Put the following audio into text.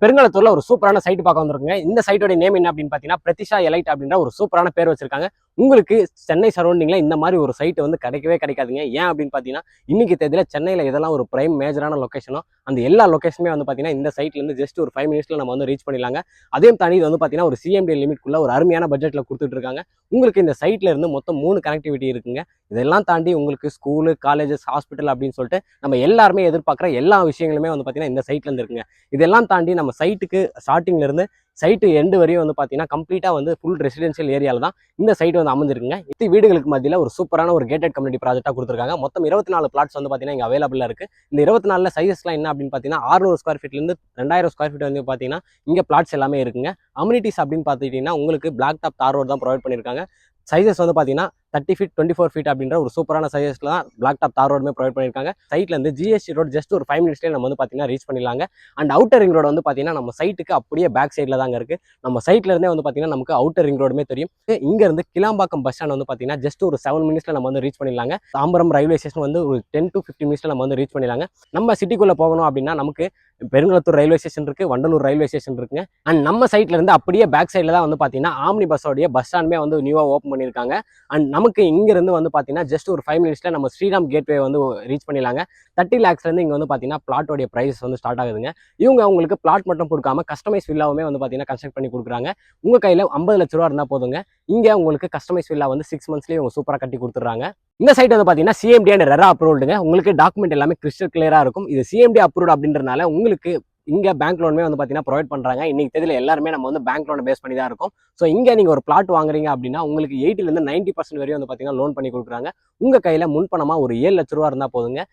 பெருங்களத்தூர்ல ஒரு சூப்பரான சைட் பார்க்க வந்திருக்குங்க. இந்த சைட்டோட நேம் என்ன அப்படின்னு பார்த்தீங்கன்னா, பிரதிஷா எலைட் அப்படின்ற ஒரு சூப்பரான பேர் வச்சிருக்காங்க. உங்களுக்கு சென்னை சரௌண்டிங்ல இந்த மாதிரி ஒரு சைட் வந்து கிடைக்கவே கிடைக்காதுங்க. ஏன் அப்படின்னு பார்த்தீங்கன்னா, இன்னைக்கு தேதியில சென்னையில எதெல்லாம் ஒரு பிரைம் மேஜரான லொகேஷனோ அந்த எல்லா லொகேஷனுமே வந்து பார்த்தீங்கன்னா, இந்த சைட்ல இருந்து ஜஸ்ட் ஒரு 5 மினிட்ஸ்ல நம்ம வந்து ரீச் பண்ணிடலாங்க. அதையும் தாண்டி இது வந்து பார்த்தீங்கன்னா, ஒரு சிஎம்டி லிமிட்குள்ள ஒரு அருமையான பட்ஜெட்ல கொடுத்துட்டு இருக்காங்க. உங்களுக்கு இந்த சைட்ல இருந்து மொத்தம் 3 கனெக்டிவிட்டி இருக்குங்க. இதெல்லாம் தாண்டி உங்களுக்கு ஸ்கூலு, காலேஜஸ், ஹாஸ்பிட்டல் அப்படின்னு சொல்லிட்டு நம்ம எல்லாருமே எதிர்பார்க்குற எல்லா விஷயங்களுமே வந்து பார்த்தீங்கன்னா, இந்த சைட்ல இருந்து இருக்குங்க. இதெல்லாம் தாண்டி நம்ம சைட்டுக்கு ஸ்டார்டிங்ல இருந்து சைட்டு எண்டு வரையும் வந்து பார்த்தீங்கன்னா கம்ப்ளீட்டா வந்து ஃபுல் ரெசிடென்ஷியல் ஏரியால தான் இந்த சைட் வந்து அமைஞ்சிருக்குங்க. இது வீடுகளுக்கு மத்தியில் ஒரு சூப்பரான ஒரு கேட்டட் கம்யூனிட்டி ப்ராஜெக்டா கொடுத்துருக்காங்க. மொத்தம் 24 பிளாட்ஸ் வந்து பார்த்தீங்கன்னா இங்கே அவைலபிளா இருக்கு. இந்த 24ல சைஸஸ்லாம் என்ன அப்படின்னு பார்த்தீங்கன்னா 600 ஸ்கொயர் ஃபீட்ல இருந்து 2000 ஸ்கொயர் ஃபீட் வந்து பார்த்தீங்கன்னா இங்கே பிளாட்ஸ் எல்லாமே இருக்குங்க. அம்யூனிட்டிஸ் அப்படின்னு பார்த்துக்கிட்டீங்கன்னா உங்களுக்கு பிளாக் டாப் தார் ரோட் தான் ப்ரொவைட் பண்ணியிருக்காங்க. சைஸஸ் வந்து பார்த்தீங்கன்னா 30 ஃபீட் 24 ஃபீட் அப்படின்ற ஒரு சூப்பரான சைஸஸ்ல தான் பிளாக் டாப் தார் ரோடுமே ப்ரொவைட் பண்ணியிருக்காங்க. சைட்ல இருந்து ஜிஎஸ்டி ரோட் ஜஸ்ட் ஒரு 5 மினிட்ஸ்லேயே நம்ம வந்து பார்த்தீங்கன்னா ரீச் பண்ணிடலாங்க. அண்ட் அவுட்டர் ரிங் ரோடு வந்து பார்த்தீங்கன்னா நம்ம சைட்டுக்கு அப்படியே பேக் சைடில் தாங்க இருக்கு. நம்ம சைட்ல இருந்தே வந்து பார்த்தீங்கன்னா நமக்கு அவுட்டர் ரிங் ரோடுமே தெரியும். இங்க இருந்து கிளாம்பாக்கம் பஸ் ஸ்டாண்ட் வந்து பார்த்தீங்கன்னா ஜஸ்ட் ஒரு 7 மினிட்ஸ்ல நம்ம வந்து ரீச் பண்ணிடலாங்க. தாம்பரம் ரயில்வே ஸ்டேஷன் வந்து ஒரு 10 to 15 மினிட்ஸ்ல நம்ம வந்து ரீச் பண்ணிடலாங்க. நம்ம சிட்டிக்குள்ள போகணும் அப்படின்னா நமக்கு பெருங்குளத்தூர் ரயில்வே ஸ்டேஷன் இருக்கு, வண்டலூர் ரயில்வே ஸ்டேஷன் இருக்குங்க. அண்ட் நம்ம சைட்ல இருந்து அப்படியே பேக் சைட்ல தான் வந்து பார்த்தீங்கன்னா ஆம்னி பஸ்ஸோடைய பஸ் ஸ்டாண்டுமே வந்து நியூவா ஓப்பன் பண்ணியிருக்காங்க. அண்ட் நமக்கு இங்க இருந்து வந்து பார்த்தீங்கன்னா ஜஸ்ட் ஒரு 5 மினிட்ஸ்ல நம்ம ஸ்ரீராம் கேட்வே வந்து ரீச் பண்ணிடலாங்க. 30 lakhs இருந்து இங்க வந்து பார்த்தீங்கன்னா பிளாட்டோடைய பிரைஸ் வந்து ஸ்டார்ட் ஆகுதுங்க. இவங்க உங்களுக்கு பிளாட் மட்டும் கொடுக்காம கஸ்டமைஸ் வில்லாவுமே வந்து பார்த்தீங்கன்னா கன்ஸ்ட்ரக்ட் பண்ணி கொடுக்குறாங்க. உங்க கையில 50 லட்ச ரூபா இருந்தா போதுங்க. இங்க உங்களுக்கு கஸ்டமைஸ் வில்லா வந்து 6 monthsலயே இவங்க சூப்பரா கட்டி கொடுத்துறாங்க. இந்த சைட் வந்து பார்த்தீங்கன்னா சிஎம்டி அண்ட் ரெரா அப்ரூவ்டுங்க. உங்களுக்கு டாக்குமெண்ட் எல்லாமே கிறிஸ்டல் கிளியரா இருக்கும். இது சிஎம்டி அப்ரூவ்ட் அப்படின்றனால உங்களுக்கு இங்க பேங்க் லோனுமே வந்து பார்த்தீங்கன்னா ப்ரொவைட் பண்றாங்க. இன்னைக்கு தேதியில எல்லாருமே நம்ம வந்து பேங்க் லோனை பேஸ் பண்ணி தான் இருக்கும். ஸோ இங்க நீங்க ஒரு பிளாட் வாங்குறீங்க அப்படின்னா உங்களுக்கு 80 to 90% வரையும் வந்து பார்த்தீங்கன்னா லோன் பண்ணி கொடுக்குறாங்க. உங்க கையில முன்பணமா ஒரு 7 லட்ச ரூபா இருந்தா போதுங்க.